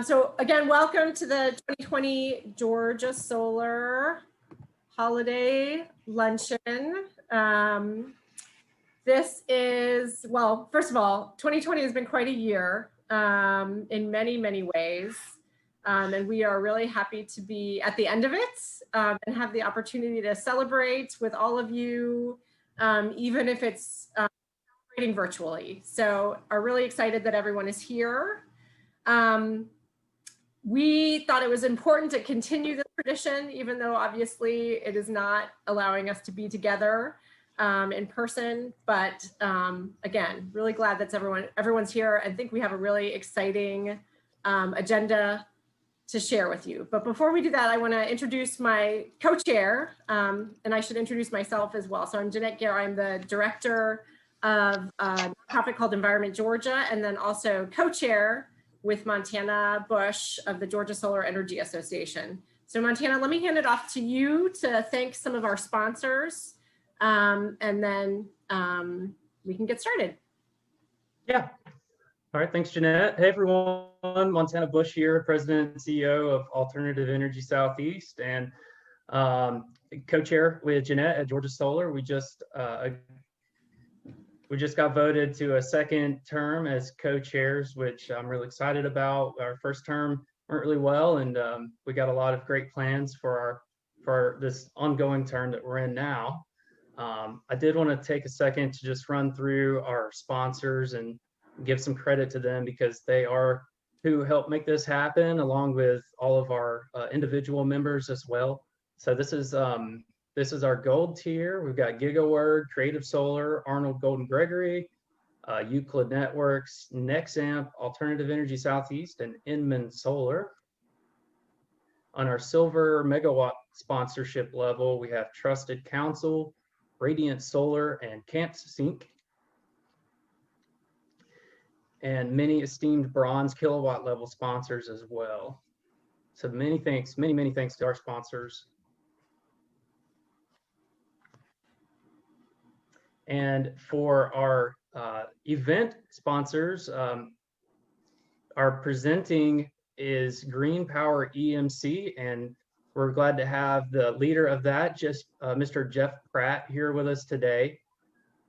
So again, welcome to the 2020 Georgia Solar Holiday Luncheon. This is, well, first of all, 2020 has been quite a year in many, many ways. And we are really happy to be at the end of it and have the opportunity to celebrate with all of you, even if it's celebrating virtually. So are really excited that everyone is here. We thought it was important to continue the tradition, even though obviously it is not allowing us to be together in person. But again, really glad that everyone's here. I think we have a really exciting agenda to share with you. But before we do that, I want to introduce my co-chair, and I should introduce myself as well. So I'm Jeanette Gare. I'm the director of a nonprofit called Environment Georgia, and then also co-chair with Montana Bush of the Georgia Solar Energy Association. So Montana, let me hand it off to you to thank some of our sponsors, and then we can get started. Yeah. All right, thanks, Jeanette. Hey, everyone. Montana Bush here, President and CEO of Alternative Energy Southeast, and co-chair with Jeanette at Georgia Solar. We just got voted to a second term as co-chairs, which I'm really excited about. Our first term went really well, and we got a lot of great plans for this ongoing term that we're in now. I did want to take a second to just run through our sponsors and give some credit to them, because they are who helped make this happen, along with all of our individual members as well. So this is our gold tier. We've got GigaWord, Creative Solar, Arnold Golden Gregory, Euclid Networks, Nexamp, Alternative Energy Southeast, and Inman Solar. On our silver megawatt sponsorship level, we have Trusted Counsel, Radiant Solar, and CampSync. And many esteemed bronze kilowatt level sponsors as well. So many thanks to our sponsors. And for our event sponsors, our presenting is Green Power EMC, and we're glad to have the leader of that, Mr. Jeff Pratt, here with us today.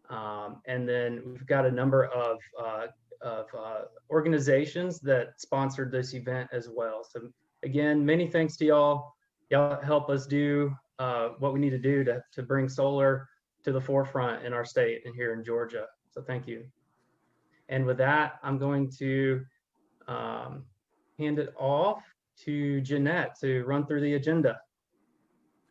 And then we've got a number of organizations that sponsored this event as well. So again, many thanks to y'all. Y'all help us do what we need to do to bring solar to the forefront in our state and here in Georgia. So thank you. And with that, I'm going to hand it off to Jeanette to run through the agenda.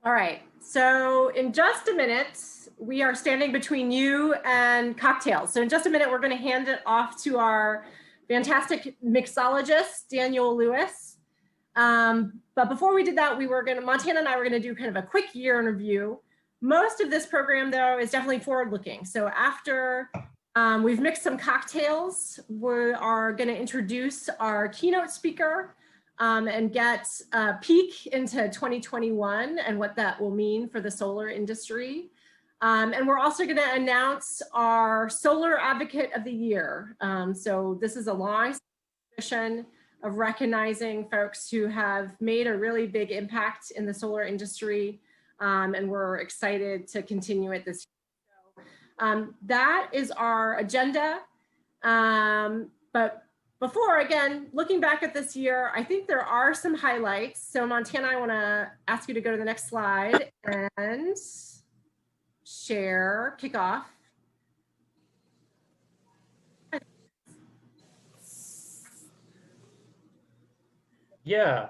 All right, so in just a minute, we are standing between you and cocktails. So in just a minute, we're going to hand it off to our fantastic mixologist, Daniel Lewis. But before we did that, Montana and I were going to do kind of a quick year in review. Most of this program, though, is definitely forward-looking. So after we've mixed some cocktails, we are going to introduce our keynote speaker and get a peek into 2021 and what that will mean for the solar industry. And we're also going to announce our Solar Advocate of the Year. So this is a long tradition of recognizing folks who have made a really big impact in the solar industry. And we're excited to continue it this year. So, that is our agenda. But before, again, looking back at this year, I think there are some highlights. So Montana, I want to ask you to go to the next slide and share, kick off. Yeah.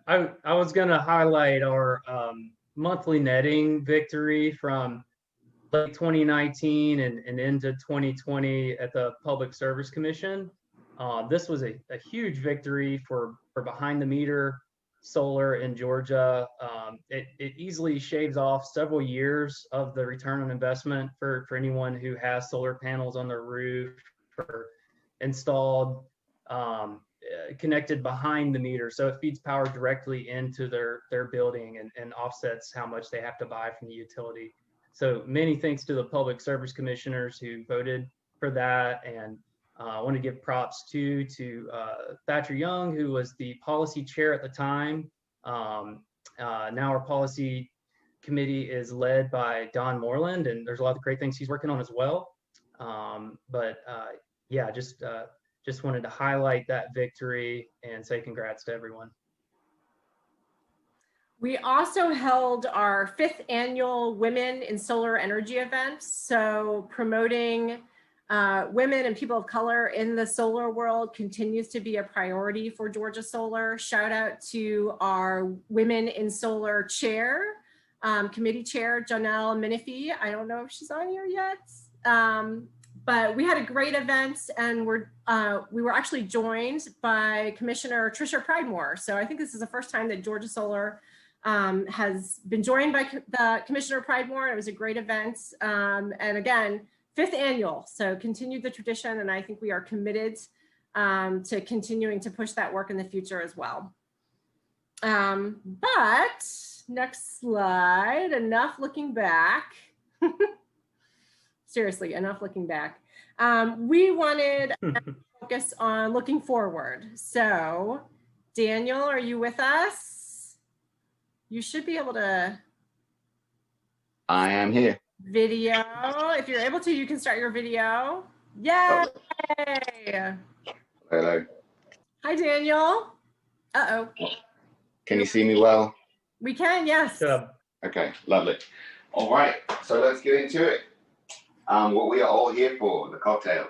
I was going to highlight our monthly netting victory from late 2019 and into 2020 at the Public Service Commission. This was a huge victory for behind the meter solar in Georgia. It easily shaves off several years of the return on investment for anyone who has solar panels on their roof or installed connected behind the meter, so it feeds power directly into their building and offsets how much they have to buy from the utility. So many thanks to the public service commissioners who voted for that, and I want to give props to Thatcher Young, who was the policy chair at the time. Now our policy committee is led by Don Moreland, and there's a lot of great things he's working on as well. Yeah, just wanted to highlight that victory and say congrats to everyone. We also held our 5th annual Women in Solar Energy event. So promoting women and people of color in the solar world continues to be a priority for Georgia Solar. Shout out to our Women in Solar chair, committee chair, Janelle Menifee. I don't know if she's on here yet. But we had a great event, and we were actually joined by Commissioner Tricia Pridemore. So I think this is the first time that Georgia Solar has been joined by the Commissioner Pridemore. It was a great event. And again, 5th annual, so continued the tradition, and I think we are committed to continuing to push that work in the future as well. But next slide, enough looking back. Seriously, enough looking back. We wanted to focus on looking forward. So Daniel, are you with us? You should be able to. I am here. Video. If you're able to, you can start your video. Yay! Hello. Hi, Daniel. Uh-oh. Can you see me well? We can, yes. Okay, lovely. All right, so let's get into it. What we are all here for, the cocktail.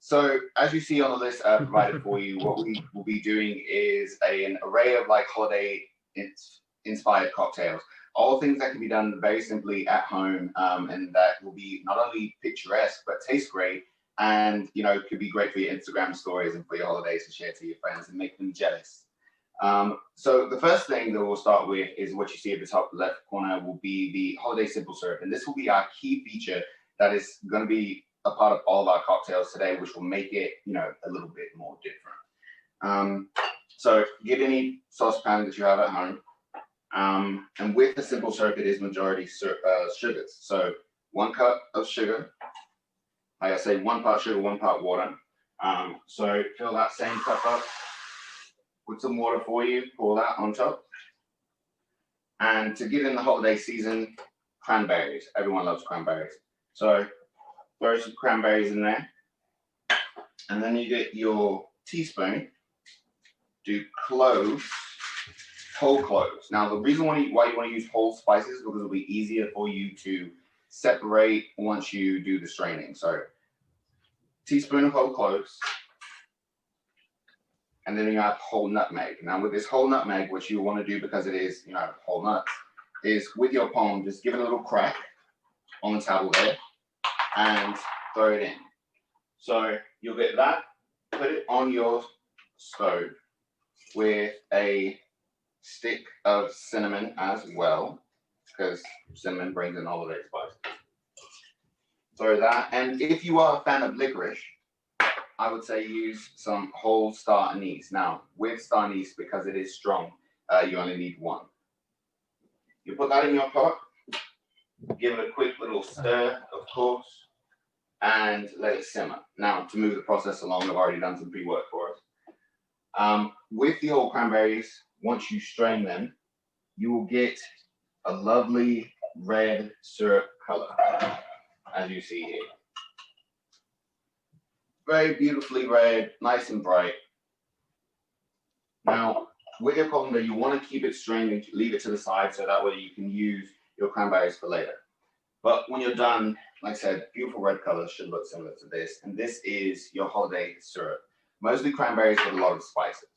So as you see on the list provided for you, what we will be doing is an array of like holiday inspired cocktails. All things that can be done very simply at home, and that will be not only picturesque, but taste great, and could be great for your Instagram stories and for your holidays to share to your friends and make them jealous. So the first thing that we'll start with is what you see at the top left corner will be the holiday simple syrup, and this will be our key feature that is going to be a part of all of our cocktails today, which will make it a little bit more different. So get any saucepan that you have at home. And with the simple syrup, it is majority sugars. So 1 cup of sugar, like I say, 1 part sugar, 1 part water. So fill that same cup up, put some water for you, pour that on top. And to give in the holiday season, cranberries. Everyone loves cranberries. So throw some cranberries in there. And then you get your teaspoon, do cloves, whole cloves. Now, the reason why you want to use whole spices is because it'll be easier for you to separate once you do the straining. So, teaspoon of whole cloves, and then you add whole nutmeg. Now, with this whole nutmeg, what you want to do, because it is, whole nuts, is with your palm, just give it a little crack on the table there, and throw it in. So, you'll get that, put it on your stove with a stick of cinnamon as well, because cinnamon brings in holiday spice. Throw that, and if you are a fan of licorice, I would say use some whole star anise. Now, with star anise, because it is strong, you only need 1. You put that in your pot, give it a quick little stir, of course, and let it simmer. Now, to move the process along, I've already done some pre-work for us. With the whole cranberries, once you strain them, you will get a lovely red syrup color, as you see here. Very beautifully red, nice and bright. Now, with your colander, you want to keep it strained and leave it to the side so that way you can use your cranberries for later. But when you're done, like I said, beautiful red color should look similar to this. And this is your holiday syrup. Mostly cranberries with a lot of spices.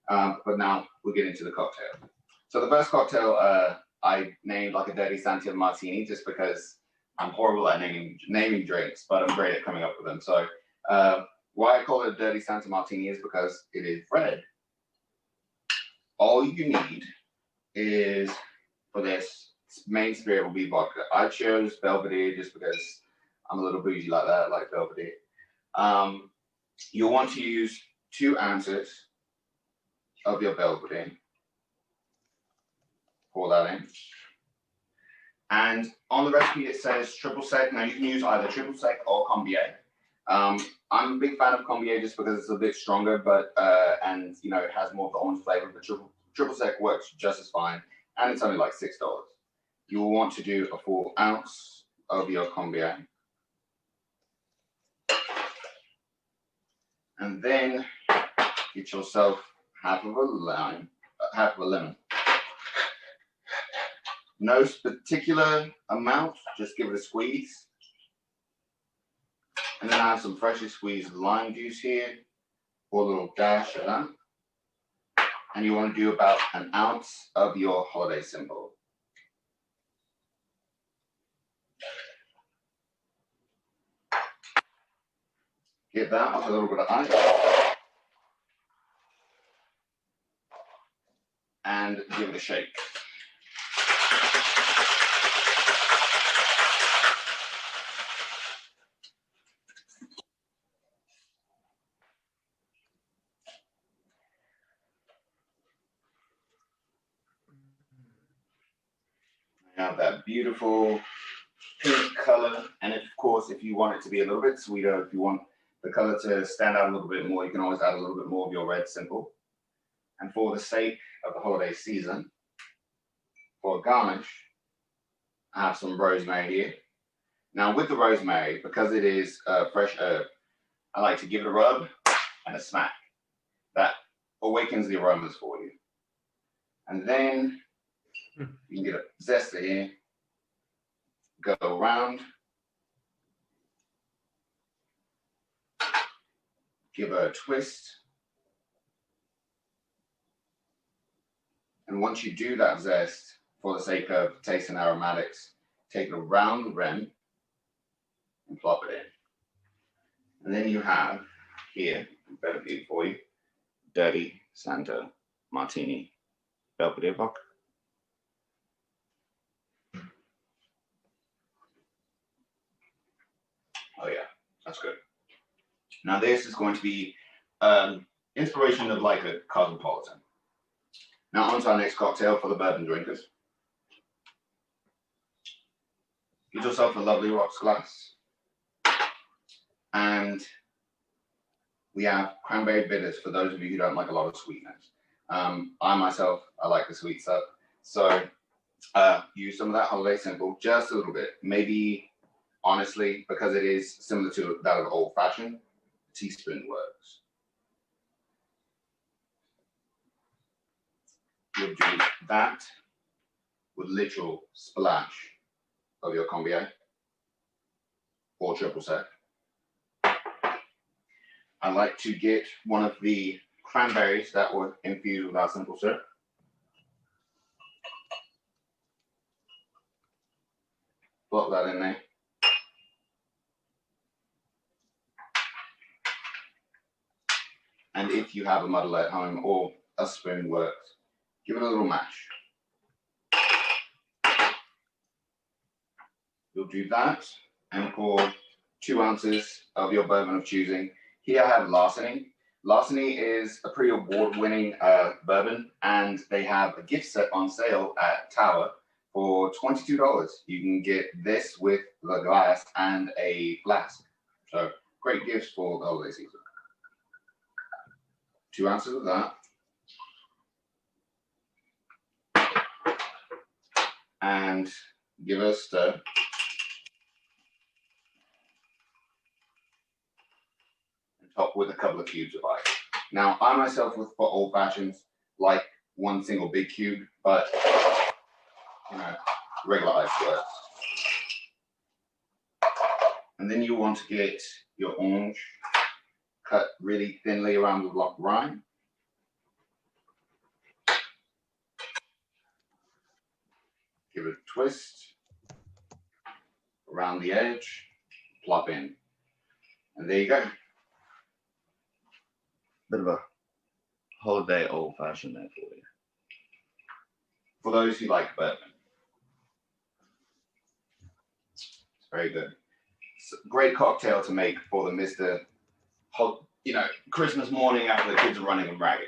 But now we'll get into the cocktail. So the first cocktail I named like a Dirty Santa Martini, just because I'm horrible at naming drinks, but I'm great at coming up with them. So why I call it a Dirty Santa Martini is because it is red. All you need is, for this main spirit, will be vodka. I chose Belvedere just because I'm a little bougie like that, I like Belvedere. You'll want to use 2 ounces of your Belvedere. Pour that in. And on the recipe it says triple sec. Now you can use either triple sec or combier. I'm a big fan of Combier just because it's a bit stronger, but and you know it has more of the orange flavor. But triple sec works just as fine, and it's only like $6. You will want to do a full ounce of your Combier, and then get yourself half of a lemon. No particular amount, just give it a squeeze. And then I have some freshly squeezed lime juice here, or a little dash of that. And you want to do about an ounce of your holiday symbol. Get that with a little bit of ice. And give it a shake. Have that beautiful pink color, and of course, if you want it to be a little bit sweeter, if you want the color to stand out a little bit more, you can always add a little bit more of your red simple. And for the sake of the holiday season, for a garnish, I have some rosemary here. Now with the rosemary, because it is a fresh herb, I like to give it a rub and a smack. That awakens the aromas for you. And then you can get a zester here, go around, give her a twist. And once you do that zest, for the sake of taste and aromatics, take it around the rim and plop it in. And then you have here, better view for you, Dirty Santa Martini Belvedere Vodka. Oh yeah, that's good. Now this is going to be inspiration of like a cosmopolitan. Now on to our next cocktail for the bourbon drinkers. Get yourself a lovely rocks glass. And we have cranberry bitters for those of you who don't like a lot of sweetness. I myself, I like the sweet stuff. So use some of that holiday simple, just a little bit. Maybe, honestly, because it is similar to that of old fashioned, a teaspoon works. You'll do that with literal splash of your Combier or triple sec. I like to get one of the cranberries that were infused with our simple syrup. Plop that in there. And if you have a muddle at home or a spoon works, give it a little mash. You'll do that and pour 2 ounces of your bourbon of choosing. Here I have Larceny. Larceny is a pretty award-winning bourbon, and they have a gift set on sale at Tower for $22. You can get this with the glass and a flask. So great gifts for the holiday season. 2 ounces of that. And give it a stir. Top with a couple of cubes of ice. Now, I myself, for old fashions, like one single big cube, but you know, regular ice works. And then you want to get your orange cut really thinly around the block rind. Give it a twist around the edge, plop in, and there you go. Bit of a holiday old-fashioned there for you. For those who like bourbon. It's very good. It's a great cocktail to make for the Mr. Christmas morning after the kids are running and ragged.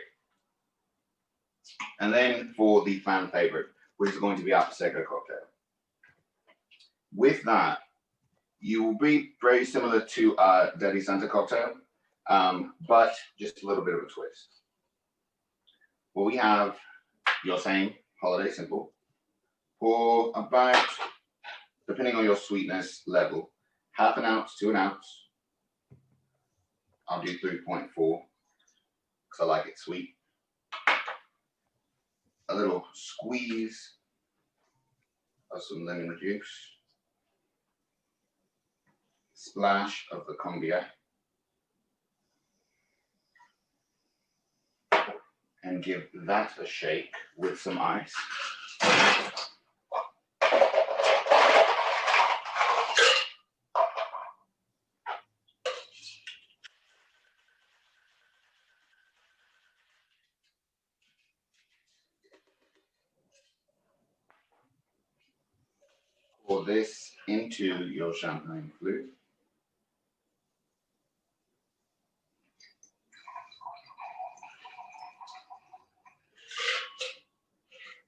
And then for the fan favorite, which is going to be our Prosecco cocktail. With that, You will be very similar to Dirty Santa cocktail, but just a little bit of a twist. Well, we have your same Holiday Simple. For about, depending on your sweetness level, half an ounce to an ounce. I'll do 3.4 because I like it sweet. A little squeeze of some lemon juice. Splash of the cognac. And give that a shake with some ice. Pour this into your champagne flute.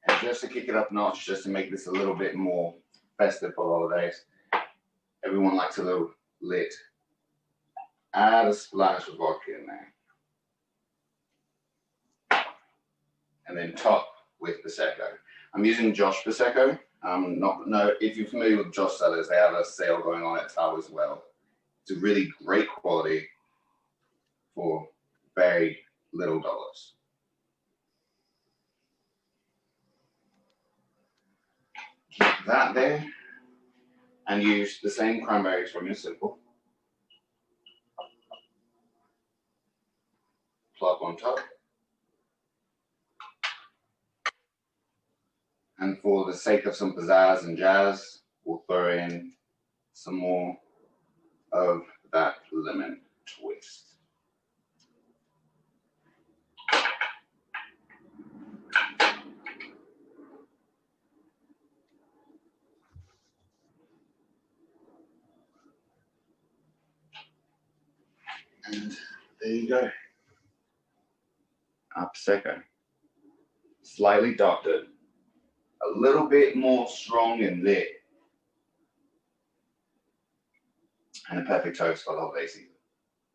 And just to kick it up a notch, just to make this a little bit more festive for the holidays, everyone likes a little lit. Add a splash of vodka in there. And then top with Prosecco. I'm using Josh Prosecco. If you're familiar with Josh Cellars, they have a sale going on at Tao as well. It's a really great quality for very little dollars. Keep that there and use the same cranberries from your Simple. Plop on top. And for the sake of some pizzazz and jazz, we'll throw in some more of that lemon twist. And there you go. Our Prosecco. Slightly doctored. A little bit more strong and lit. And a perfect toast for the holiday season.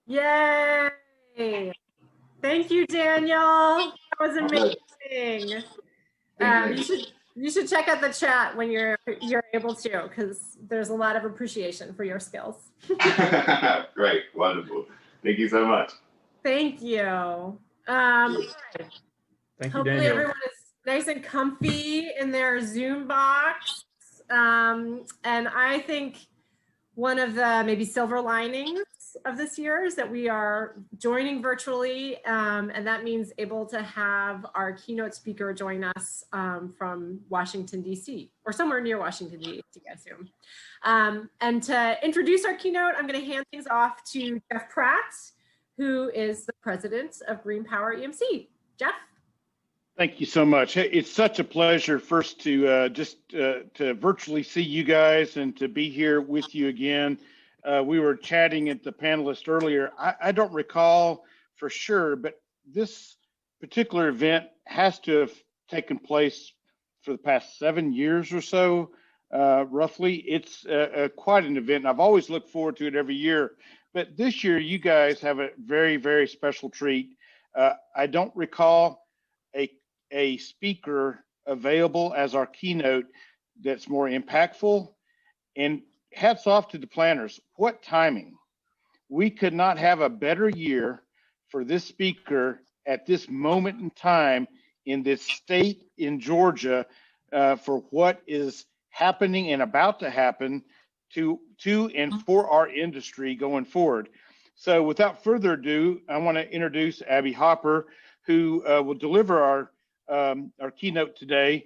Yay! Thank you, Daniel. That was amazing. You should check out the chat when you're able to, because there's a lot of appreciation for your skills. Great, wonderful. Thank you so much. Thank you. Thank you, Hopefully Daniel. everyone is nice and comfy in their Zoom box. And I think one of the maybe silver linings of this year is that we are joining virtually, and that means able to have our keynote speaker join us from Washington, D.C., or somewhere near Washington, D.C., I assume. And to introduce our keynote, I'm going to hand things off to Jeff Pratt, who is the president of Green Power EMC. Jeff? Thank you so much. It's such a pleasure first to to virtually see you guys and to be here with you again. We were chatting at the panelist earlier. I don't recall for sure, but this particular event has to have taken place for the past 7 years or so, roughly. It's quite an event, and I've always looked forward to it every year. But this year, you guys have a very, very special treat. I don't recall a speaker available as our keynote that's more impactful. And hats off to the planners. What timing. We could not have a better year for this speaker at this moment in time in this state in Georgia for what is happening and about to happen to and for our industry going forward. So without further ado, I want to introduce Abby Hopper, who will deliver our keynote today.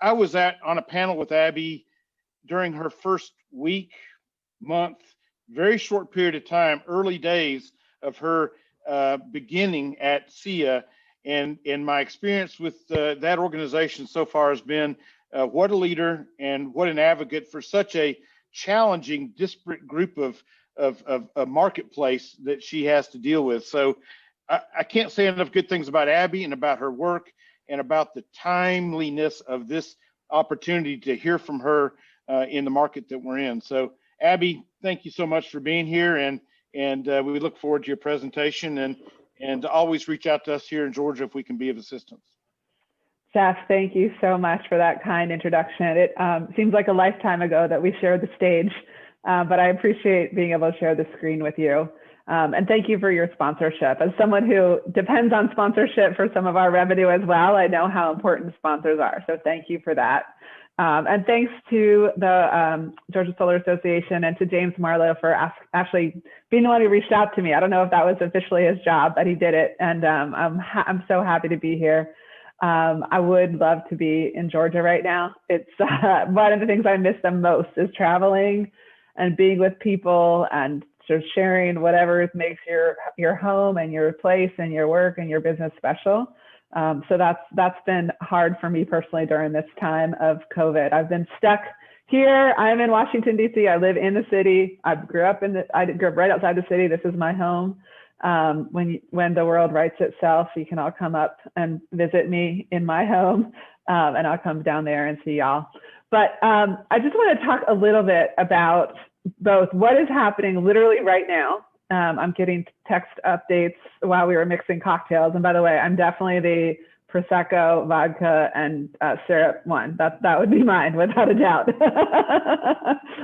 I was on a panel with Abby during her first week, month, very short period of time, early days of her beginning at SIA. And my experience with that organization so far has been what a leader and what an advocate for such a challenging, disparate group of a marketplace that she has to deal with. So I can't say enough good things about Abby and about her work and about the timeliness of this opportunity to hear from her in the market that we're in. So Abby, thank you so much for being here, and we look forward to your presentation, and always reach out to us here in Georgia if we can be of assistance. Jeff, thank you so much for that kind introduction. It seems like a lifetime ago that we shared the stage, but I appreciate being able to share the screen with you. And thank you for your sponsorship. As someone who depends on sponsorship for some of our revenue as well, I know how important sponsors are. So thank you for that. And thanks to the Georgia Solar Association and to James Marlowe for actually being the one who reached out to me. I don't know if that was officially his job, but he did it. And I'm so happy to be here. I would love to be in Georgia right now. It's one of the things I miss the most is traveling and being with people and sort of sharing whatever makes your home and your place and your work and your business special. So that's been hard for me personally during this time of COVID. I've been stuck here. I'm in Washington, D.C. I live in the city. I grew up right outside the city. This is my home. When the world rights itself, you can all come up and visit me in my home, and I'll come down there and see y'all. But I just want to talk a little bit about both what is happening literally right now. I'm getting text updates while we were mixing cocktails. And by the way, I'm definitely the Prosecco, vodka, and syrup one. That would be mine, without a doubt.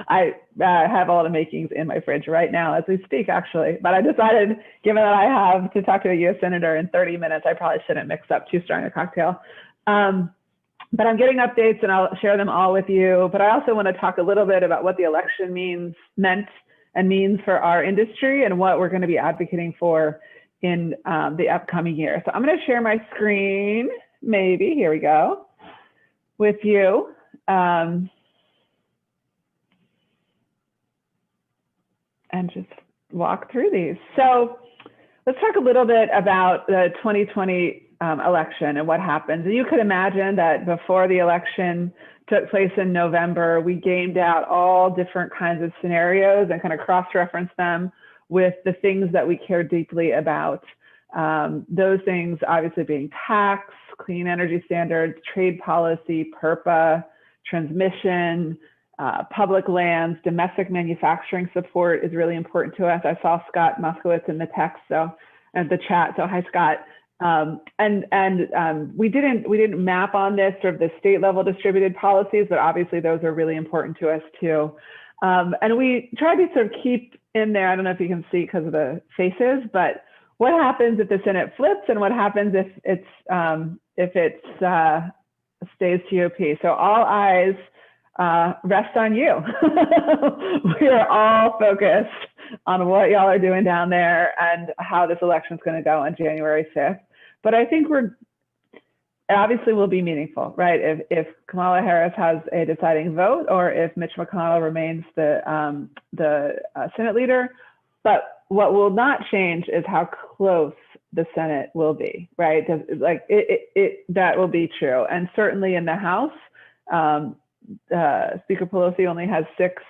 I have all the makings in my fridge right now as we speak, actually. But I decided, given that I have to talk to a U.S. Senator in 30 minutes, I probably shouldn't mix up too strong a cocktail. But I'm getting updates and I'll share them all with you. But I also want to talk a little bit about what the election meant and means for our industry and what we're going to be advocating for in the upcoming year. So I'm going to share my screen, maybe, here we go, with you. And just walk through these. So let's talk a little bit about the 2020 election and what happens. And you could imagine that before the election took place in November, we gamed out all different kinds of scenarios and kind of cross-referenced them with the things that we care deeply about. Those things obviously being tax, clean energy standards, trade policy, PURPA, transmission, public lands, domestic manufacturing support is really important to us. I saw Scott Moskowitz in the text, and the chat. So hi, Scott. We didn't map on this sort of the state level distributed policies, but obviously those are really important to us too. And we try to sort of keep in there, I don't know if you can see because of the faces, but what happens if the Senate flips and what happens if it stays GOP? So all eyes rest on you. We are all focused on what y'all are doing down there and how this election is going to go on January 5th. But I think obviously will be meaningful, right? If Kamala Harris has a deciding vote or if Mitch McConnell remains the Senate leader. But what will not change is how close the Senate will be, right? Like that will be true. And certainly in the House, Speaker Pelosi only has 6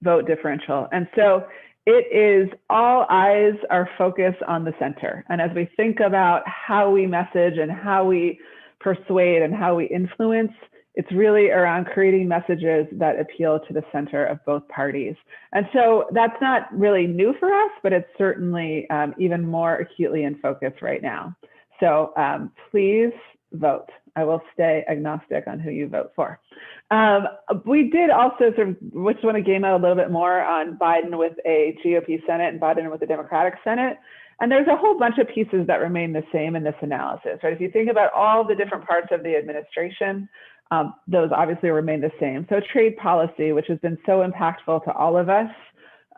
vote differential. And so it is all eyes are focused on the center. And as we think about how we message and how we persuade and how we influence, it's really around creating messages that appeal to the center of both parties. And so that's not really new for us, but it's certainly even more acutely in focus right now. So please vote. I will stay agnostic on who you vote for. We did also sort of just want to game out a little bit more on Biden with a GOP Senate and Biden with a Democratic Senate. And there's a whole bunch of pieces that remain the same in this analysis, right? If you think about all the different parts of the administration, those obviously remain the same. So trade policy, which has been so impactful to all of us,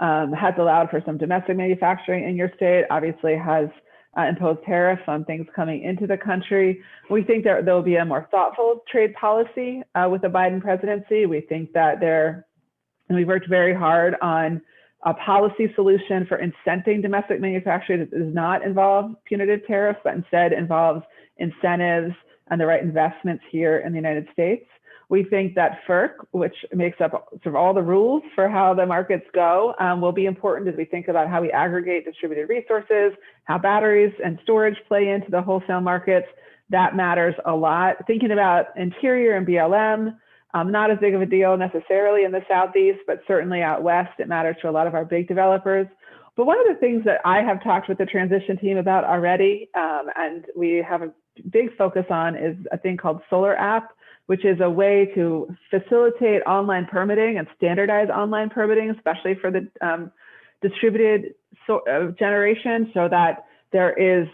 has allowed for some domestic manufacturing in your state, obviously has imposed tariffs on things coming into the country. We think there will be a more thoughtful trade policy with the Biden presidency. We think that and we worked very hard on a policy solution for incenting domestic manufacturing that does not involve punitive tariffs, but instead involves incentives and the right investments here in the United States. We think that FERC, which makes up sort of all the rules for how the markets go, will be important as we think about how we aggregate distributed resources, how batteries and storage play into the wholesale markets. That matters a lot. Thinking about Interior and BLM, Not as big of a deal necessarily in the Southeast, but certainly out West, it matters to a lot of our big developers. But one of the things that I have talked with the transition team about already, and we have a big focus on, is a thing called Solar App, which is a way to facilitate online permitting and standardize online permitting, especially for the distributed generation, so that there is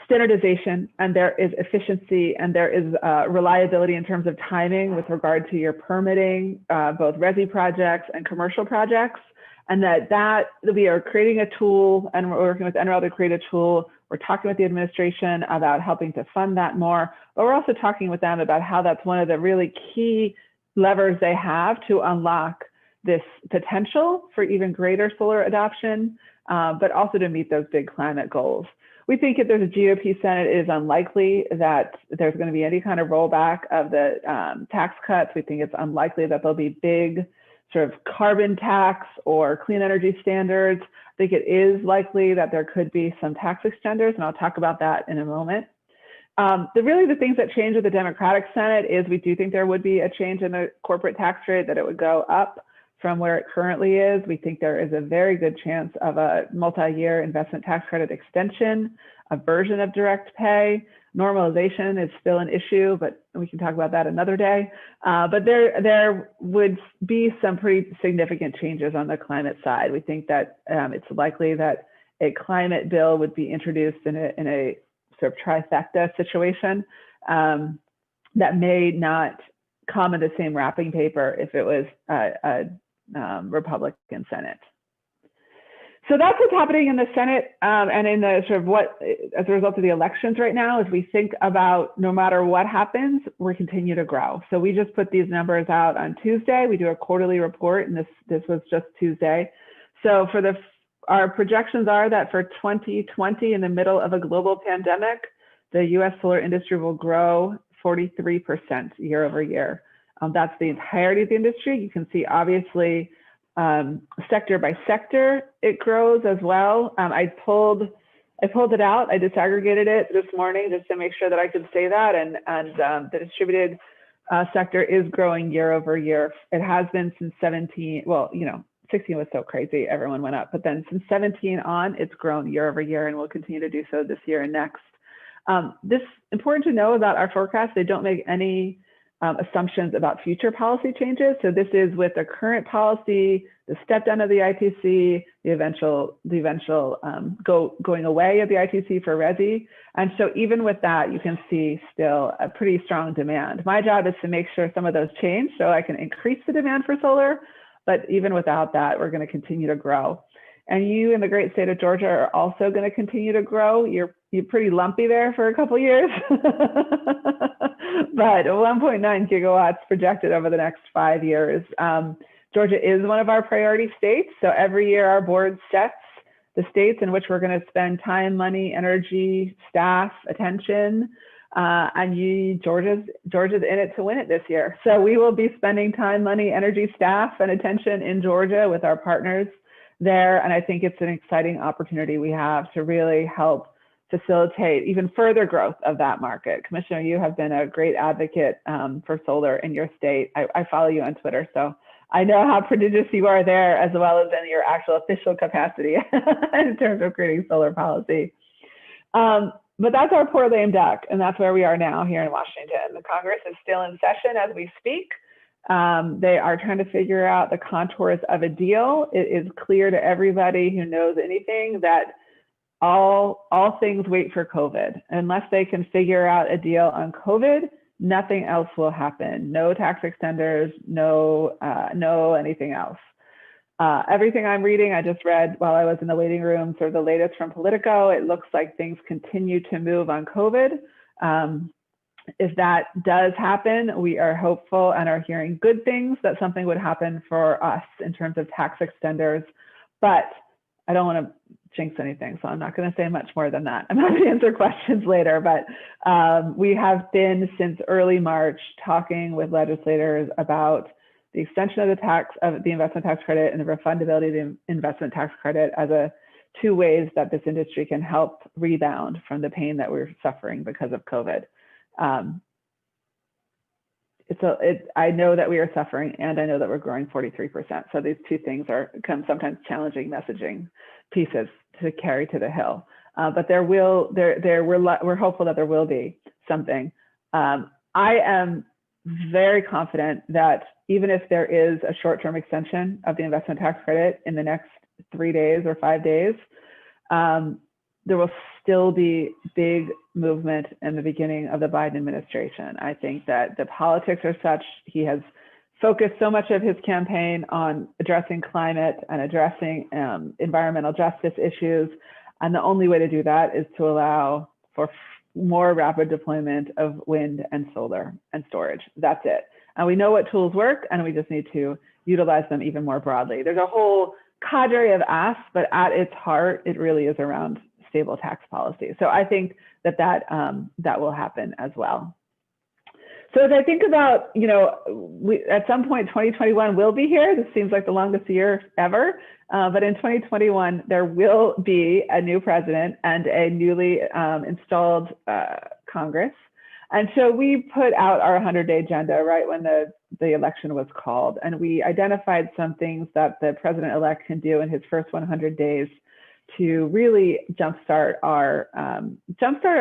standardization and there is efficiency and there is reliability in terms of timing with regard to your permitting, both resi projects and commercial projects. And that we are creating a tool, and we're working with NREL to create a tool. We're talking with the administration about helping to fund that more, but we're also talking with them about how that's one of the really key levers they have to unlock this potential for even greater solar adoption, but also to meet those big climate goals. We think if there's a GOP Senate, it is unlikely that there's going to be any kind of rollback of the tax cuts. We think it's unlikely that there'll be big sort of carbon tax or clean energy standards. I think it is likely that there could be some tax extenders, and I'll talk about that in a moment. The things that change with the Democratic Senate is we do think there would be a change in the corporate tax rate, that it would go up from where it currently is. We think there is a very good chance of a multi-year investment tax credit extension, a version of direct pay. Normalization is still an issue, but we can talk about that another day. But there would be some pretty significant changes on the climate side. We think that it's likely that a climate bill would be introduced in a sort of trifecta situation that may not come in the same wrapping paper if it was a Republican Senate. So that's what's happening in the Senate and in the sort of what, as a result of the elections right now, as we think about no matter what happens, we continue to grow. So we just put these numbers out on Tuesday. We do a quarterly report, and this was just Tuesday. So for our projections are that for 2020, in the middle of a global pandemic, the US solar industry will grow 43% year over year. That's the entirety of the industry. You can see obviously sector by sector, it grows as well. I pulled it out. I disaggregated it this morning just to make sure that I could say that. And the distributed sector is growing year over year. It has been since 17. Well, 16 was so crazy, everyone went up. But then since 17 on, it's grown year over year, and will continue to do so this year and next. This is important to know about our forecast. They don't make any assumptions about future policy changes. So this is with the current policy, the step down of the ITC, the eventual going away of the ITC for resi. And so even with that, you can see still a pretty strong demand. My job is to make sure some of those change so I can increase the demand for solar. But even without that, we're going to continue to grow. And you in the great state of Georgia are also going to continue to grow. You're pretty lumpy there for a couple of years, but 1.9 gigawatts projected over the next 5 years. Georgia is one of our priority states. So every year our board sets the states in which we're going to spend time, money, energy, staff, attention. And Georgia's in it to win it this year. So we will be spending time, money, energy, staff, and attention in Georgia with our partners there. And I think it's an exciting opportunity we have to really help facilitate even further growth of that market. Commissioner, you have been a great advocate for solar in your state. I follow you on Twitter, so I know how prodigious you are there, as well as in your actual official capacity in terms of creating solar policy. But that's our poor lame duck, and that's where we are now here in Washington. The Congress is still in session as we speak. They are trying to figure out the contours of a deal. It is clear to everybody who knows anything that all things wait for COVID. Unless they can figure out a deal on COVID, nothing else will happen. No tax extenders, no anything else. Everything I'm reading, I just read while I was in the waiting room, sort of the latest from Politico. It looks like things continue to move on COVID. If that does happen, we are hopeful and are hearing good things that something would happen for us in terms of tax extenders. But I don't want to jinx anything, so I'm not going to say much more than that. I'm happy to answer questions later, but we have been since early March talking with legislators about the extension of the investment tax credit and the refundability of the investment tax credit as two ways that this industry can help rebound from the pain that we're suffering because of COVID. I know that we are suffering, and I know that we're growing 43%. So these two things are sometimes challenging messaging pieces to carry to the hill. But we're hopeful that there will be something. I am very confident that even if there is a short-term extension of the investment tax credit in the next 3 days or 5 days, there will still be big movement in the beginning of the Biden administration. I think that the politics are such, he has focused so much of his campaign on addressing climate and addressing environmental justice issues. And the only way to do that is to allow for more rapid deployment of wind and solar and storage. That's it. And we know what tools work, and we just need to utilize them even more broadly. There's a whole cadre of asks, but at its heart, it really is around stable tax policy. So I think that will happen as well. So as I think about, at some point 2021 will be here. This seems like the longest year ever. But in 2021, there will be a new president and a newly installed Congress. And so we put out our 100-day agenda right when the election was called. And we identified some things that the president-elect can do in his first 100 days to really jumpstart our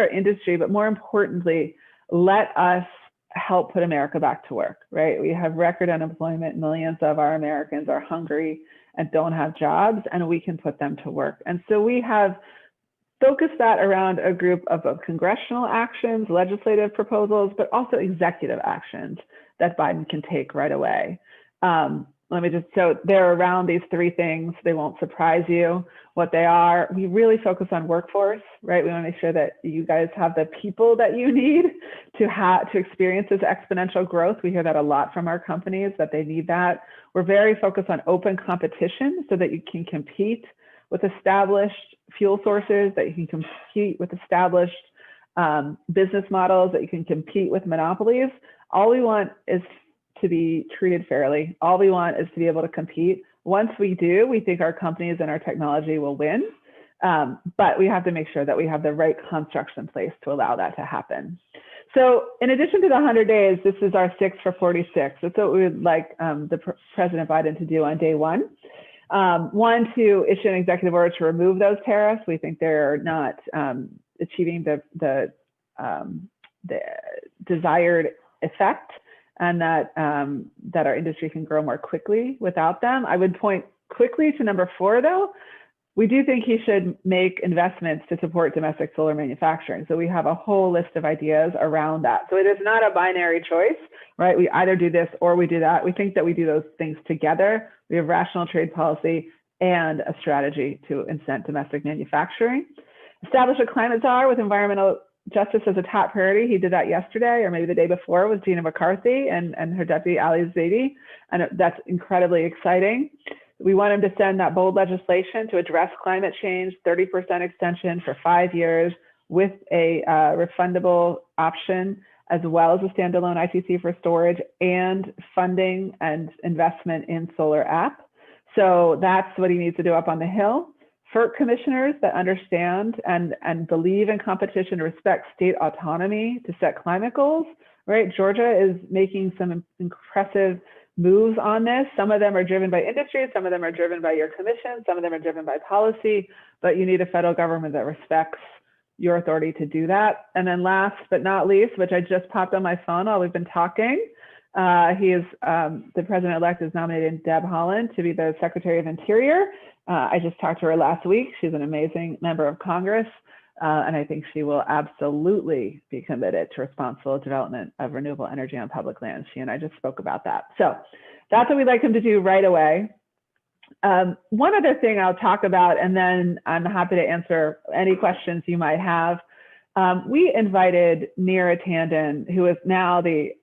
industry, but more importantly, let us help put America back to work, right? We have record unemployment. Millions of our Americans are hungry and don't have jobs, and we can put them to work. And so we have focused that around a group of both congressional actions, legislative proposals, but also executive actions that Biden can take right away. So they're around these three things. They won't surprise you what they are. We really focus on workforce, right? We want to make sure that you guys have the people that you need to experience this exponential growth. We hear that a lot from our companies, that they need that. We're very focused on open competition so that you can compete with established fuel sources, that you can compete with established business models, that you can compete with monopolies. All we want is to be treated fairly. All we want is to be able to compete. Once we do, we think our companies and our technology will win. But we have to make sure that we have the right constructs in place to allow that to happen. So in addition to the 100 days, this is our 6 for 46. That's what we would like President Biden to do on day one. One, to issue an executive order to remove those tariffs. We think they're not achieving the desired effect, and that our industry can grow more quickly without them. I would point quickly to number 4, though. We do think he should make investments to support domestic solar manufacturing. So we have a whole list of ideas around that. So it is not a binary choice, right? We either do this or we do that. We think that we do those things together. We have rational trade policy and a strategy to incent domestic manufacturing. Establish a climate czar with environmental justice as a top priority. He did that yesterday, or maybe the day before, with Gina McCarthy and her deputy Ali Zaidi, and that's incredibly exciting. We want him to send that bold legislation to address climate change, 30% extension for 5 years with a refundable option, as well as a standalone ITC for storage and funding and investment in solar app. So that's what he needs to do up on the Hill. FERC commissioners that understand and believe in competition, respect state autonomy to set climate goals, right? Georgia is making some impressive moves on this. Some of them are driven by industry, some of them are driven by your commission, some of them are driven by policy, but you need a federal government that respects your authority to do that. And then last but not least, which I just popped on my phone while we've been talking, the president-elect is nominating Deb Haaland to be the Secretary of Interior. I just talked to her last week. She's an amazing member of Congress. And I think she will absolutely be committed to responsible development of renewable energy on public lands. She and I just spoke about that. So that's what we'd like him to do right away. One other thing I'll talk about, and then I'm happy to answer any questions you might have. We invited Neera Tanden, who is now the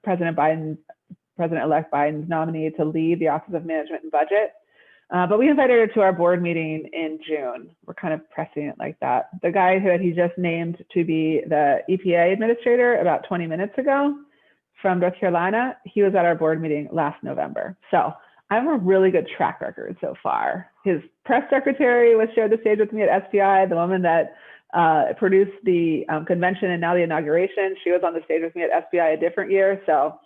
President-elect Biden's nominee to lead the Office of Management and Budget. But we invited her to our board meeting in June. We're kind of pressing it like that. The guy who he just named to be the EPA administrator about 20 minutes ago from North Carolina, he was at our board meeting last November. So I have a really good track record so far. His press secretary was shared the stage with me at SPI, the woman that produced the convention and now the inauguration. She was on the stage with me at SPI a different year. So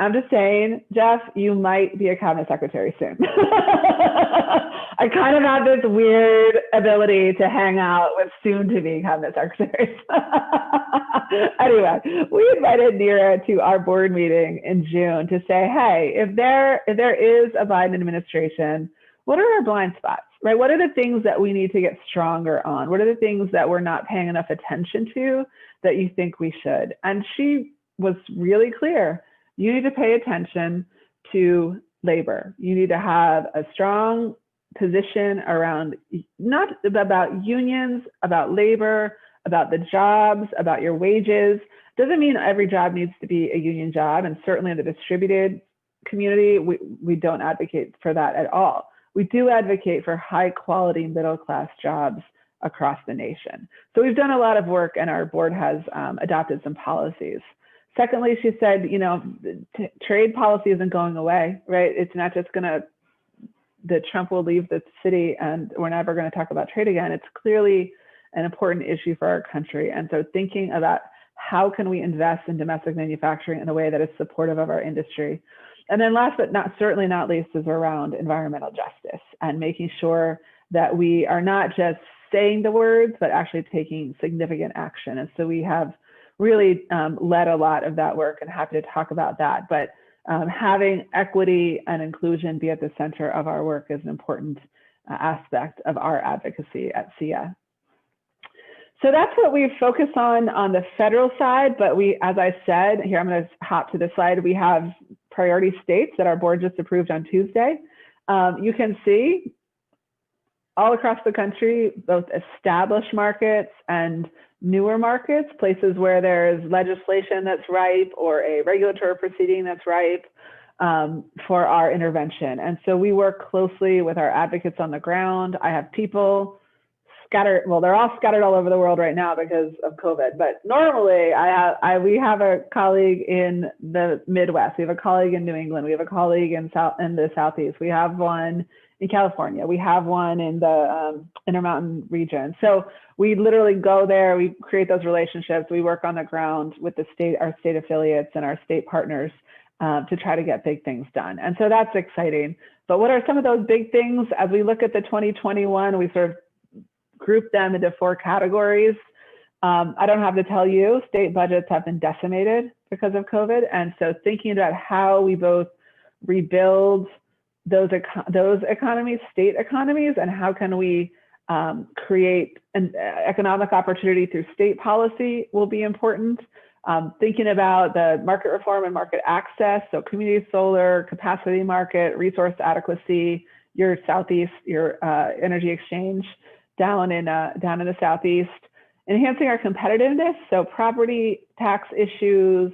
I'm just saying, Jeff, you might be a cabinet secretary soon. I kind of have this weird ability to hang out with soon-to-be cabinet secretaries. Anyway, we invited Neera to our board meeting in June to say, hey, if there is a Biden administration, what are our blind spots, right? What are the things that we need to get stronger on? What are the things that we're not paying enough attention to that you think we should? And she was really clear. You need to pay attention to labor. You need to have a strong position around, not about unions, about labor, about the jobs, about your wages. Doesn't mean every job needs to be a union job. And certainly in the distributed community, we don't advocate for that at all. We do advocate for high quality middle-class jobs across the nation. So we've done a lot of work, and our board has adopted some policies. Secondly, she said, trade policy isn't going away, right? It's not just that Trump will leave the city and we're never going to talk about trade again. It's clearly an important issue for our country. And so thinking about how can we invest in domestic manufacturing in a way that is supportive of our industry. And then last but certainly not least is around environmental justice and making sure that we are not just saying the words, but actually taking significant action. And so we have really led a lot of that work, and happy to talk about that. But having equity and inclusion be at the center of our work is an important aspect of our advocacy at SIA. So that's what we focus on the federal side. But we, as I said, here I'm going to hop to this slide. We have priority states that our board just approved on Tuesday. You can see all across the country, both established markets and newer markets, places where there's legislation that's ripe or a regulatory proceeding that's ripe for our intervention. And so we work closely with our advocates on the ground. I have people scattered, well, they're all scattered all over the world right now because of COVID, but normally we have a colleague in the Midwest, we have a colleague in New England, we have a colleague in the Southeast, we have one in California, we have one in the Intermountain region. So we literally go there, we create those relationships, we work on the ground with our state affiliates and our state partners to try to get big things done. And so that's exciting. But what are some of those big things? As we look at the 2021, we sort of group them into 4 categories. I don't have to tell you, state budgets have been decimated because of COVID. And so thinking about how we both rebuild those economies, state economies, and how can we create an economic opportunity through state policy will be important. Thinking about the market reform and market access, so community solar, capacity market, resource adequacy, your Southeast, your energy exchange down in the Southeast, enhancing our competitiveness, so property tax issues,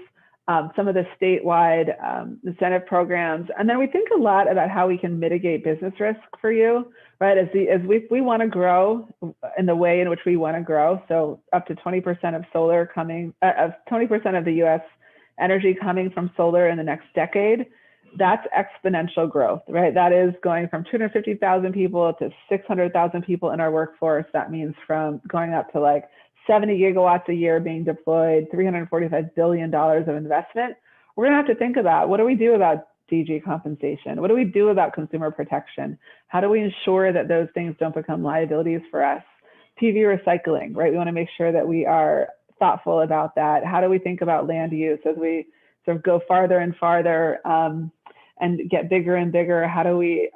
some of the statewide incentive programs. And then we think a lot about how we can mitigate business risk for you, right? As we want to grow in the way in which we want to grow, so up to 20% of solar coming, 20% of the US energy coming from solar in the next decade, that's exponential growth, right? That is going from 250,000 people to 600,000 people in our workforce. That means from going up to like 70 gigawatts a year being deployed, $345 billion of investment. We're gonna have to think about, what do we do about DG compensation? What do we do about consumer protection? How do we ensure that those things don't become liabilities for us? PV recycling, right? We wanna make sure that we are thoughtful about that. How do we think about land use as we sort of go farther and farther and get bigger and bigger? How do we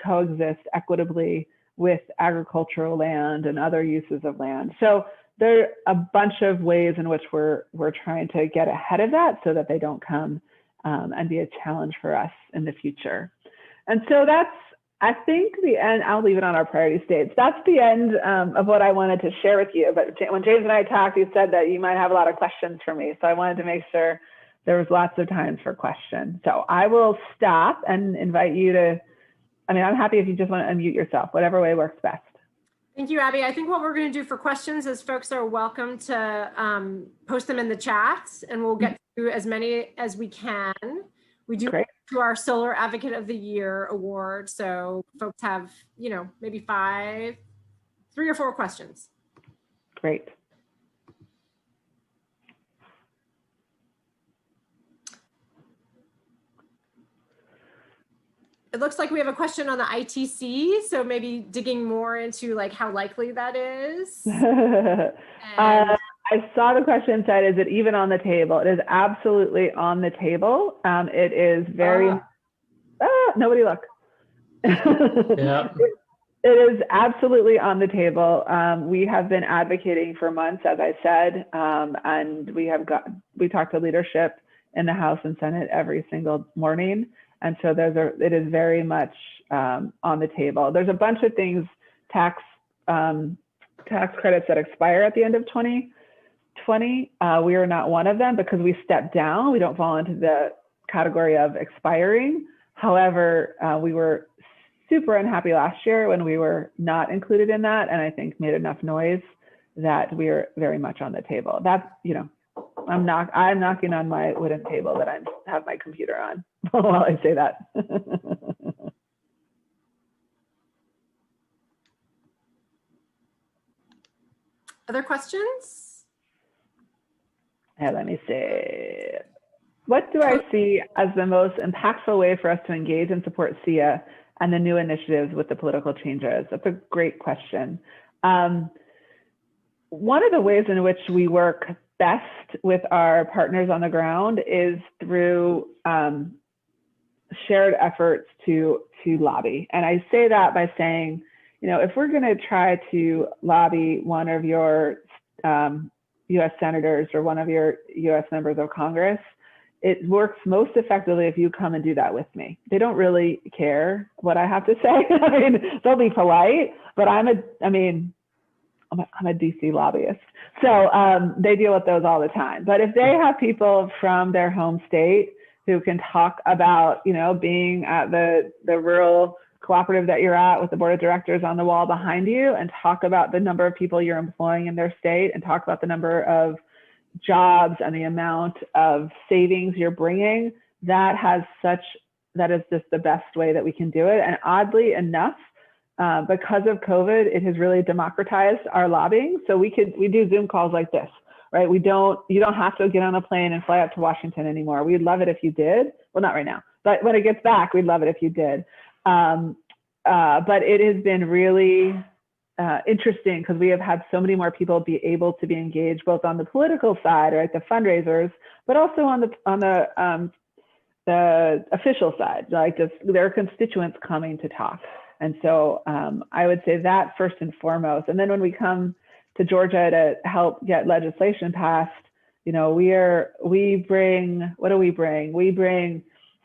coexist equitably with agricultural land and other uses of land? So there are a bunch of ways in which we're trying to get ahead of that so that they don't come and be a challenge for us in the future. And so that's, I think, the end. I'll leave it on our priority states. That's the end of what I wanted to share with you. But when James and I talked, you said that you might have a lot of questions for me. So I wanted to make sure there was lots of time for questions. So I will stop and invite you to, I'm happy if you just want to unmute yourself, whatever way works best. Thank you, Abby. I think what we're going to do for questions is folks are welcome to post them in the chat, and we'll get through as many as we can. We do to our Solar Advocate of the Year award. So folks have, maybe 3 or 4 questions. Great. It looks like we have a question on the ITC, so maybe digging more into like how likely that is. I saw the question said, is it even on the table? It is absolutely on the table. It is very, nobody look. Yeah. It is absolutely on the table. We have been advocating for months, as I said, and we talk to leadership in the House and Senate every single morning. And so it is very much on the table. There's a bunch of things, tax credits that expire at the end of 2020. We are not one of them because we stepped down. We don't fall into the category of expiring. However, we were super unhappy last year when we were not included in that, and I think made enough noise that we are very much on the table. That's, I'm knocking on my wooden table that I have my computer on while I say that. Other questions? Yeah, let me see. What do I see as the most impactful way for us to engage and support SIA and the new initiatives with the political changes? That's a great question. One of the ways in which we work best with our partners on the ground is through shared efforts to lobby. And I say that by saying, if we're going to try to lobby one of your US senators or one of your US members of Congress, it works most effectively if you come and do that with me. They don't really care what I have to say. I mean, they'll be polite, but I'm a DC lobbyist. So they deal with those all the time. But if they have people from their home state who can talk about, being at the rural cooperative that you're at with the board of directors on the wall behind you, and talk about the number of people you're employing in their state, and talk about the number of jobs and the amount of savings you're bringing, that is just the best way that we can do it. And oddly enough, because of COVID, it has really democratized our lobbying. So we do Zoom calls like this, right? You don't have to get on a plane and fly out to Washington anymore. We'd love it if you did. Well, not right now, but when it gets back, we'd love it if you did. But it has been really interesting because we have had so many more people be able to be engaged both on the political side, right, the fundraisers, but also on the official side, like just their constituents coming to talk. And so I would say that first and foremost. And then when we come to Georgia to help get legislation passed, we bring, what do we bring? We bring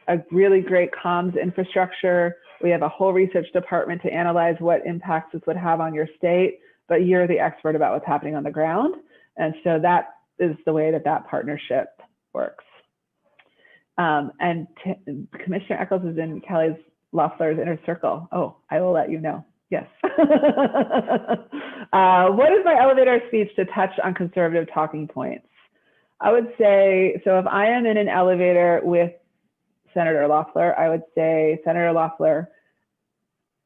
a really great comms infrastructure. We have a whole research department to analyze what impacts this would have on your state, but you're the expert about what's happening on the ground. And so that is the way that partnership works. And Commissioner Eccles is in Kelly Loeffler's inner circle. Oh, I will let you know. Yes. What is my elevator speech to touch on conservative talking points? I would say, so if I am in an elevator with Senator Loeffler, I would say, Senator Loeffler,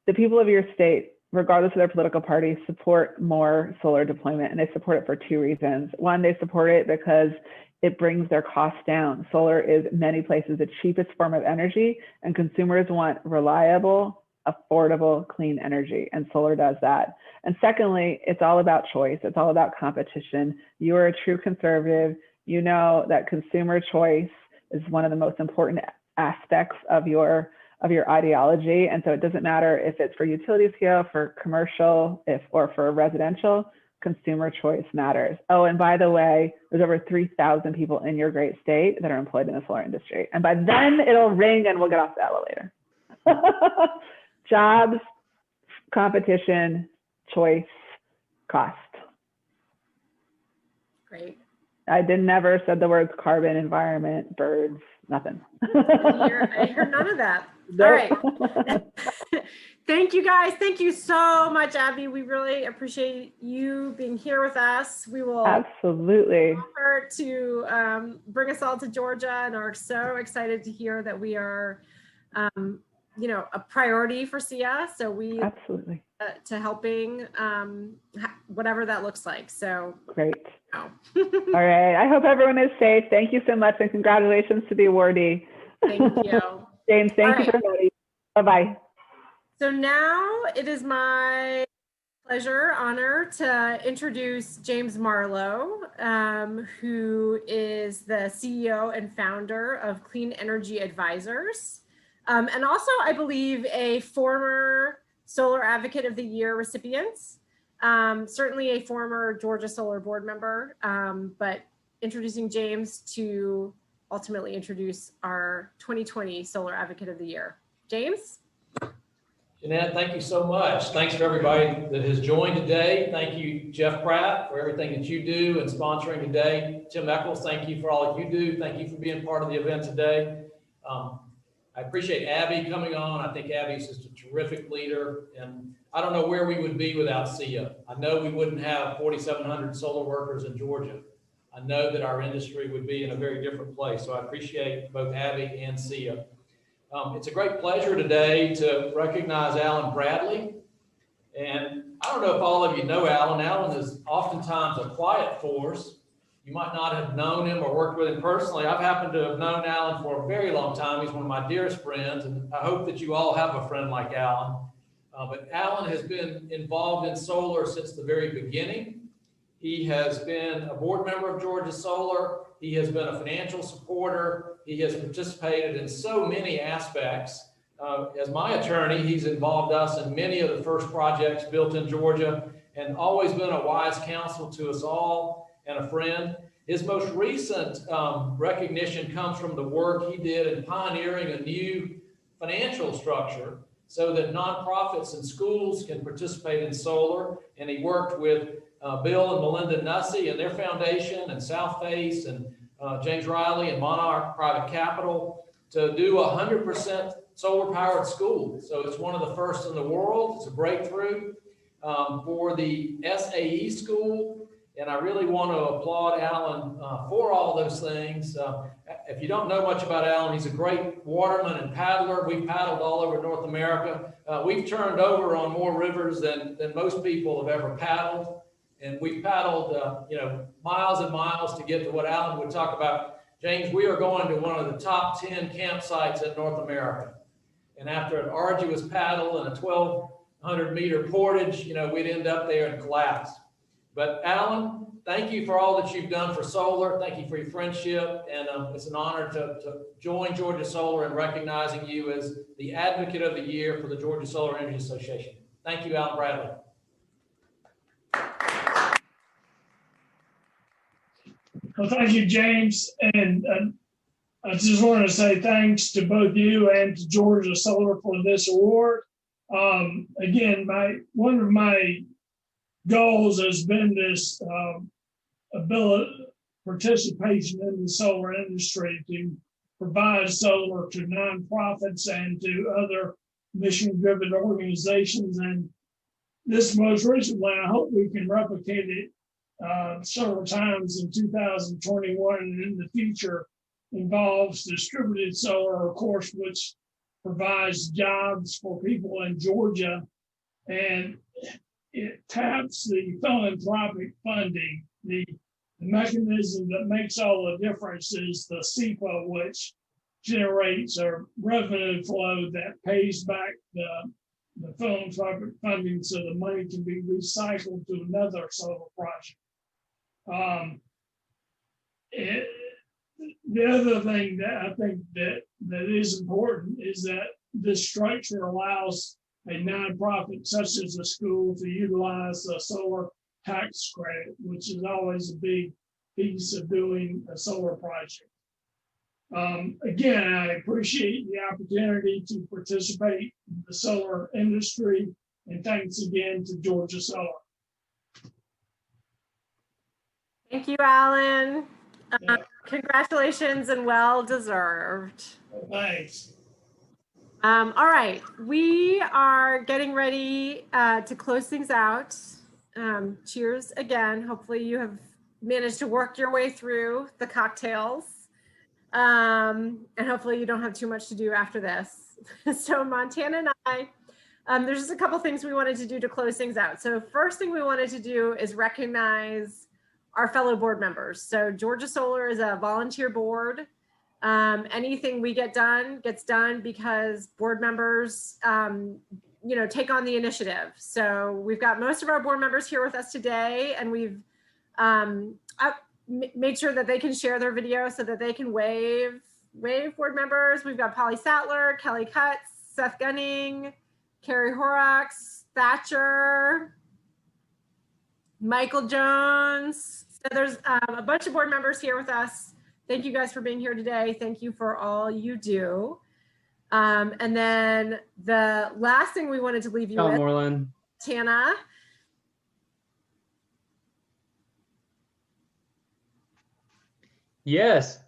the people of your state, regardless of their political party, support more solar deployment, and they support it for two reasons. One, they support it because it brings their costs down. Solar is in many places the cheapest form of energy, and consumers want reliable, affordable, clean energy, and solar does that. And secondly, it's all about choice. It's all about competition. You are a true conservative. You know that consumer choice is one of the most important aspects of your ideology. And so it doesn't matter if it's for utility scale, for commercial, or for residential, consumer choice matters. Oh, and by the way, there's over 3,000 people in your great state that are employed in the solar industry. And by then it'll ring and we'll get off the elevator. Jobs, competition, choice, cost. Great. I never said the words carbon, environment, birds, nothing. I heard none of that. All right. Thank you guys. Thank you so much, Abby. We really appreciate you being here with us. We will absolutely offer to bring us all to Georgia, and are so excited to hear that we are, a priority for SIA. So we absolutely to helping whatever that looks like. So great. All right. I hope everyone is safe. Thank you so much, and congratulations to the awardee. Thank you. James, thank you for inviting. Bye-bye. So now it is my pleasure, honor to introduce James Marlowe, who is the CEO and founder of Clean Energy Advisors, and also, I believe, a former Solar Advocate of the Year recipient, certainly a former Georgia Solar board member, but introducing James to ultimately introduce our 2020 Solar Advocate of the Year. James? Jeanette, thank you so much. Thanks for everybody that has joined today. Thank you, Jeff Pratt, for everything that you do and sponsoring today. Tim Eccles, thank you for all that you do. Thank you for being part of the event today. I appreciate Abby coming on. I think Abby's just a terrific leader, and I don't know where we would be without SIA. I know we wouldn't have 4,700 solar workers in Georgia. I know that our industry would be in a very different place. So I appreciate both Abby and SIA. It's a great pleasure today to recognize Alan Bradley. And I don't know if all of you know Alan. Alan is oftentimes a quiet force. You might not have known him or worked with him personally. I've happened to have known Alan for a very long time. He's one of my dearest friends, and I hope that you all have a friend like Alan. But Alan has been involved in solar since the very beginning. He has been a board member of Georgia Solar. He has been a financial supporter. He has participated in so many aspects. As my attorney, he's involved us in many of the first projects built in Georgia and always been a wise counsel to us all and a friend. His most recent recognition comes from the work he did in pioneering a new financial structure so that nonprofits and schools can participate in solar. And he worked with Bill and Melinda Nussey and their foundation, and South Face and James Riley and Monarch Private Capital to do 100% solar powered school. So it's one of the first in the world. It's a breakthrough for the SAE school. And I really want to applaud Alan for all those things. If you don't know much about Alan, he's a great waterman and paddler. We've paddled all over North America. We've turned over on more rivers than most people have ever paddled. And we've paddled, miles and miles to get to what Alan would talk about. James, we are going to one of the top 10 campsites in North America. And after an arduous paddle and a 1,200 meter portage, we'd end up there and collapse. But Alan, thank you for all that you've done for solar. Thank you for your friendship. And it's an honor to join Georgia Solar in recognizing you as the Advocate of the Year for the Georgia Solar Energy Association. Thank you, Alan Bradley. Well, thank you, James. And I just want to say thanks to both you and to Georgia Solar for this award. Again, one of my goals has been this participation in the solar industry to provide solar to nonprofits and to other mission-driven organizations. And this most recently, I hope we can replicate it several times in 2021 and in the future, involves distributed solar, of course, which provides jobs for people in Georgia, and it taps the philanthropic funding. The mechanism that makes all the difference is the SEPA, which generates a revenue flow that pays back the philanthropic funding so the money can be recycled to another solar project. The other thing that I think that is important is that this structure allows a nonprofit such as a school to utilize a solar tax credit, which is always a big piece of doing a solar project. Again, I appreciate the opportunity to participate in the solar industry, and thanks again to Georgia Solar. Thank you, Alan. Congratulations and well deserved. Thanks. All right, we are getting ready to close things out. Cheers again. Hopefully you have managed to work your way through the cocktails. And hopefully you don't have too much to do after this. So Montana and I, there's just a couple things we wanted to do to close things out. So first thing we wanted to do is recognize our fellow board members. So Georgia Solar is a volunteer board. Anything we get done gets done because board members, take on the initiative. So we've got most of our board members here with us today, and we've made sure that they can share their video so that they can wave board members. We've got Polly Sattler, Kelly Cutts, Seth Gunning, Carrie Horrocks, Thatcher, Michael Jones. So there's a bunch of board members here with us. Thank you guys for being here today. Thank you for all you do. And then the last thing we wanted to leave you John with, Moreland. Tana. Yes,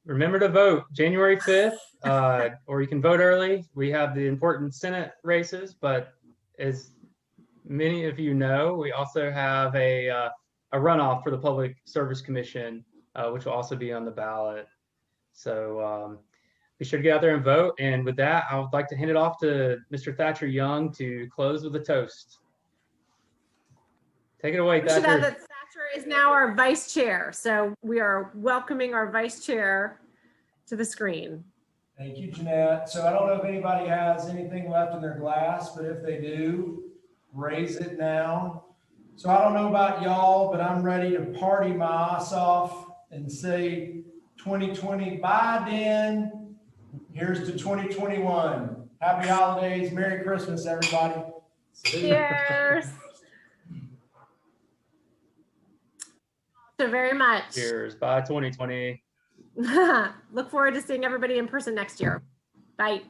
remember to vote January 5th, or you can vote early. We have the important Senate races, but as many of you know, we also have a runoff for the Public Service Commission, which will also be on the ballot. So be sure to get out there and vote. And with that, I would like to hand it off to Mr. Thatcher Young to close with a toast. Take it away, Thatcher. Thatcher is now our vice chair. So we are welcoming our vice chair to the screen. Thank you, Jeanette. So I don't know if anybody has anything left in their glass, but if they do, raise it now. So I don't know about y'all, but I'm ready to party my ass off and say 2020 bye, Dan. Here's to 2021. Happy holidays. Merry Christmas, everybody. Cheers. So very much. Cheers. Bye 2020. Look forward to seeing everybody in person next year. Bye.